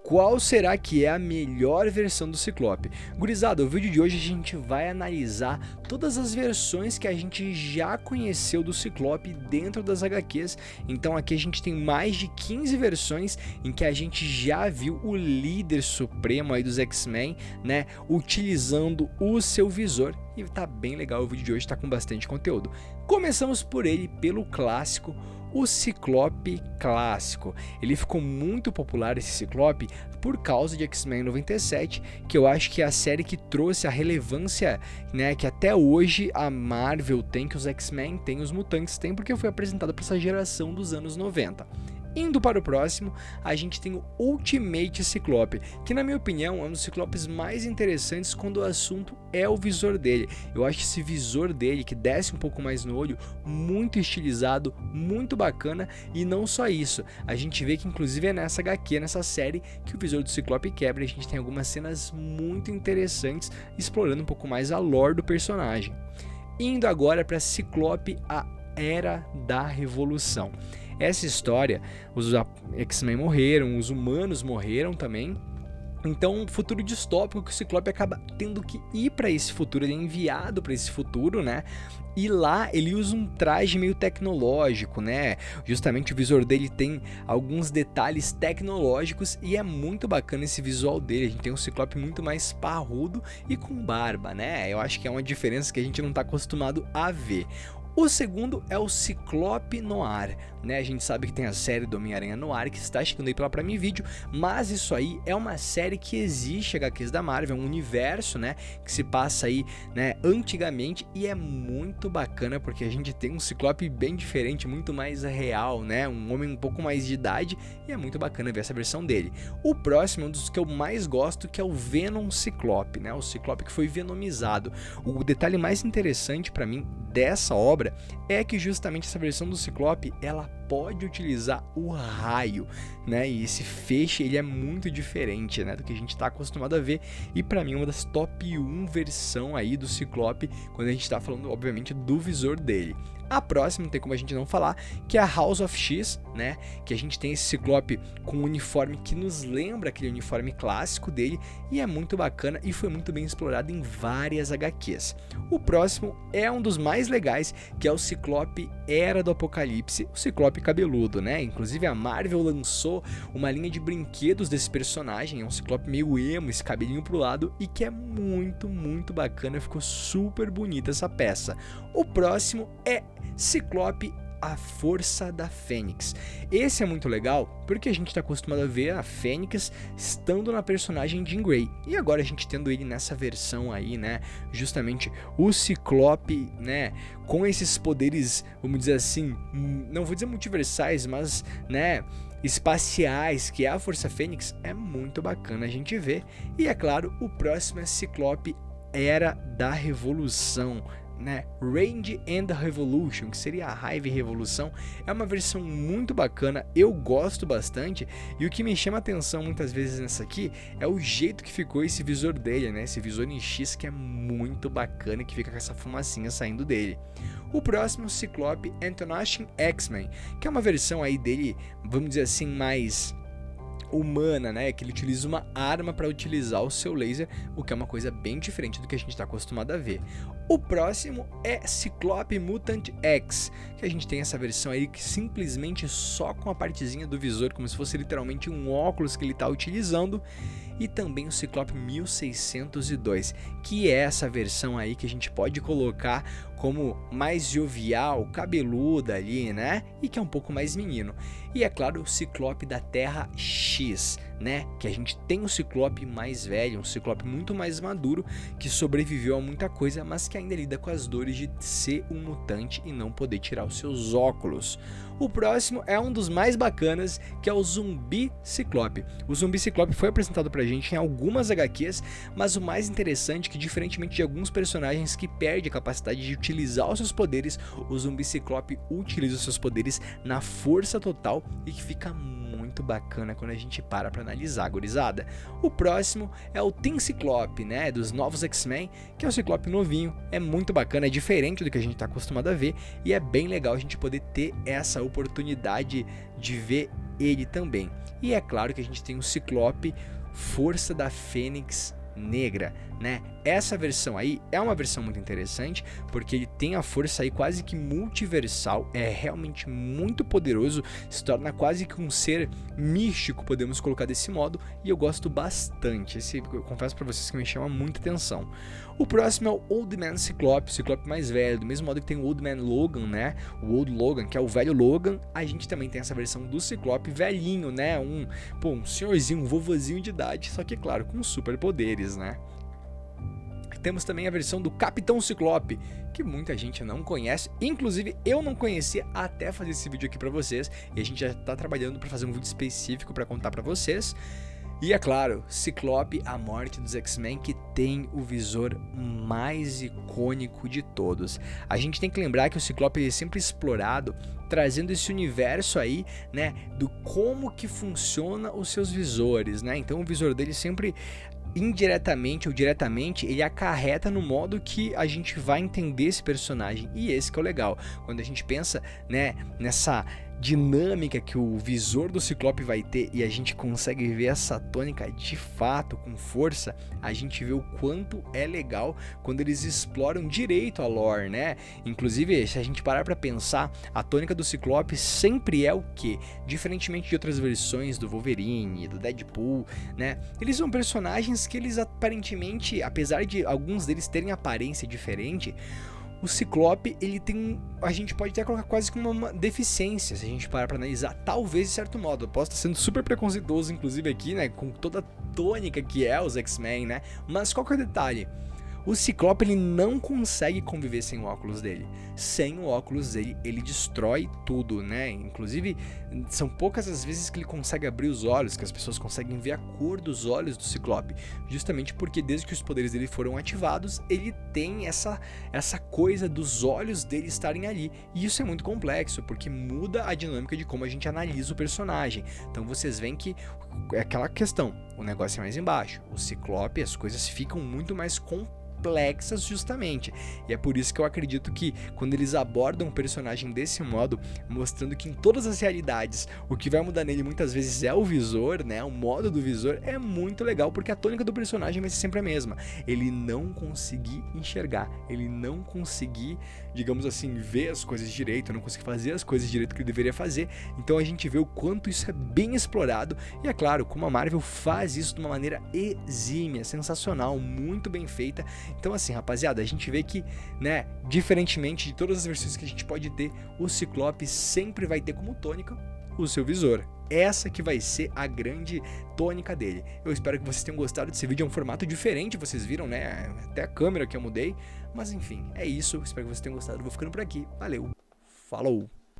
Qual será que é a melhor versão do Ciclope? Gurizada, o vídeo de hoje a gente vai analisar todas as versões que a gente já conheceu do Ciclope dentro das HQs. Então aqui a gente tem mais de 15 versões em que a gente já viu o líder supremo aí dos X-Men, né, utilizando o seu visor. E tá bem legal, o vídeo de hoje tá com bastante conteúdo. Começamos por ele, pelo clássico, o Ciclope clássico. Ele ficou muito popular, esse Ciclope, por causa de X-Men 97, que eu acho que é a série que trouxe a relevância, né, que até hoje a Marvel tem, que os X-Men têm, os mutantes têm, porque foi apresentado para essa geração dos anos 90. Indo para o próximo, a gente tem o Ultimate Ciclope, que na minha opinião é um dos Ciclopes mais interessantes quando o assunto é o visor dele. Eu acho esse visor dele, que desce um pouco mais no olho, muito estilizado, muito bacana. E não só isso, a gente vê que inclusive é nessa HQ, nessa série, que o visor do Ciclope quebra e a gente tem algumas cenas muito interessantes, explorando um pouco mais a lore do personagem. Indo agora para Ciclope, a Era da Revolução. Essa história, os X-Men morreram, os humanos morreram também. Então, um futuro distópico que o Ciclope acaba tendo que ir para esse futuro, ele é enviado para esse futuro, né? E lá ele usa um traje meio tecnológico, né? Justamente o visor dele tem alguns detalhes tecnológicos e é muito bacana esse visual dele. A gente tem um Ciclope muito mais parrudo e com barba, né? Eu acho que é uma diferença que a gente não está acostumado a ver. O segundo é o Ciclope Noir, né? A gente sabe que tem a série do Homem-Aranha Noir que está chegando aí pela Prime Video, mas isso aí é uma série que existe, HQs da Marvel, é um universo, né, que se passa aí, né, antigamente, e é muito bacana porque a gente tem um Ciclope bem diferente, muito mais real, né, um homem um pouco mais de idade, e é muito bacana ver essa versão dele. O próximo é um dos que eu mais gosto, que é o Venom Ciclope, né, o Ciclope que foi venomizado. O detalhe mais interessante para mim dessa obra é que justamente essa versão do Ciclope, ela pode utilizar o raio, né? E esse feixe, ele é muito diferente, né, do que a gente está acostumado a ver, e para mim é uma das top 1 versão aí do Ciclope, quando a gente está falando, obviamente, do visor dele. A próxima, não tem como a gente não falar, que é a House of X, né, que a gente tem esse Ciclope com um uniforme que nos lembra aquele uniforme clássico dele, e é muito bacana e foi muito bem explorado em várias HQs. O próximo é um dos mais legais, que é o Ciclope Era do Apocalipse, o Ciclope cabeludo, né? Inclusive a Marvel lançou uma linha de brinquedos desse personagem, é um Ciclope meio emo, esse cabelinho pro lado, e que é muito, muito bacana, ficou super bonita essa peça. O próximo é Ciclope, a Força da Fênix. Esse é muito legal porque a gente está acostumado a ver a Fênix estando na personagem Jean Grey, e agora a gente tendo ele nessa versão aí, né, justamente o Ciclope, né, com esses poderes, vamos dizer assim, não vou dizer multiversais, mas, né, espaciais, que é a Força Fênix, é muito bacana a gente ver. E é claro, o próximo é Ciclope Era da Revolução, né, Rage and Revolution, que seria a raiva e revolução. É uma versão muito bacana, eu gosto bastante, e o que me chama a atenção muitas vezes nessa aqui é o jeito que ficou esse visor dele, né, esse visor em X que é muito bacana, que fica com essa fumacinha saindo dele. O próximo, Ciclope Antonation X-Men, que é uma versão aí dele, vamos dizer assim, mais humana, né, que ele utiliza uma arma para utilizar o seu laser, o que é uma coisa bem diferente do que a gente está acostumado a ver. O próximo é Ciclope Mutant X, que a gente tem essa versão aí que simplesmente só com a partezinha do visor, como se fosse literalmente um óculos que ele está utilizando. E também o Ciclope 1602, que é essa versão aí que a gente pode colocar como mais jovial, cabeluda ali, né? E que é um pouco mais menino. E é claro, o Ciclope da Terra X, né? Que a gente tem um Ciclope mais velho, um Ciclope muito mais maduro, que sobreviveu a muita coisa, mas que ainda lida com as dores de ser um mutante e não poder tirar os seus óculos. O próximo é um dos mais bacanas, que é o Zumbi Ciclope. O Zumbi Ciclope foi apresentado pra gente em algumas HQs, mas o mais interessante é que, diferentemente de alguns personagens que perdem a capacidade de utilizar os seus poderes, o Zumbi Ciclope utiliza os seus poderes na força total, e que fica muito bacana quando a gente para analisar, gurizada. O próximo é o Teen Ciclope, né, dos novos X-Men, que é o Ciclope novinho, é muito bacana, é diferente do que a gente está acostumado a ver e é bem legal a gente poder ter essa oportunidade de ver ele também. E é claro que a gente tem o Ciclope Força da Fênix Negra, né? Essa versão aí é uma versão muito interessante, porque ele tem a força aí quase que multiversal, é realmente muito poderoso, se torna quase que um ser místico, podemos colocar desse modo, e eu gosto bastante. Eu confesso pra vocês que me chama muita atenção. O próximo é o Old Man Ciclope, o Ciclope mais velho, do mesmo modo que tem o Old Man Logan, né? O Old Logan, que é o velho Logan, a gente também tem essa versão do Ciclope velhinho, né? Um senhorzinho, um vovozinho de idade, só que claro, com superpoderes, né? Temos também a versão do Capitão Ciclope, que muita gente não conhece, inclusive eu não conhecia até fazer esse vídeo aqui pra vocês, e a gente já tá trabalhando para fazer um vídeo específico para contar pra vocês. E é claro, Ciclope, a morte dos X-Men, que tem o visor mais icônico de todos. A gente tem que lembrar que o Ciclope é sempre explorado, trazendo esse universo aí, né, do como que funciona os seus visores, né? Então o visor dele sempre, indiretamente ou diretamente, ele acarreta no modo que a gente vai entender esse personagem, e esse que é o legal, quando a gente pensa, né, nessa dinâmica que o visor do Ciclope vai ter e a gente consegue ver essa tônica de fato com força, a gente vê o quanto é legal quando eles exploram direito a lore, né? Inclusive, se a gente parar pra pensar, a tônica do Ciclope sempre é o que? Diferentemente de outras versões do Wolverine, do Deadpool, né? Eles são personagens que eles aparentemente, apesar de alguns deles terem aparência diferente, o Ciclope, ele tem, a gente pode até colocar quase como uma deficiência, se a gente parar pra analisar, talvez de certo modo. Eu posso estar sendo super preconceituoso, inclusive aqui, né, com toda a tônica que é os X-Men, né, mas qual que é o detalhe? O Ciclope, ele não consegue conviver sem o óculos dele. Sem o óculos dele, ele destrói tudo, né? Inclusive, são poucas as vezes que ele consegue abrir os olhos, que as pessoas conseguem ver a cor dos olhos do Ciclope. Justamente porque desde que os poderes dele foram ativados, ele tem essa coisa dos olhos dele estarem ali. E isso é muito complexo, porque muda a dinâmica de como a gente analisa o personagem. Então vocês veem que é aquela questão, o negócio é mais embaixo. O Ciclope, as coisas ficam muito mais complexas justamente, e é por isso que eu acredito que quando eles abordam um personagem desse modo, mostrando que em todas as realidades o que vai mudar nele muitas vezes é o visor, né, o modo do visor, é muito legal, porque a tônica do personagem vai ser sempre a mesma, ele não conseguir enxergar, ele não conseguir, digamos assim, ver as coisas direito, não conseguir fazer as coisas direito que ele deveria fazer. Então a gente vê o quanto isso é bem explorado, e é claro, como a Marvel faz isso de uma maneira exímia, sensacional, muito bem feita. Então assim, rapaziada, a gente vê que, né, diferentemente de todas as versões que a gente pode ter, o Ciclope sempre vai ter como tônica o seu visor. Essa que vai ser a grande tônica dele. Eu espero que vocês tenham gostado desse vídeo, é um formato diferente, vocês viram, né, até a câmera que eu mudei, mas enfim, é isso, espero que vocês tenham gostado, eu vou ficando por aqui, valeu, falou!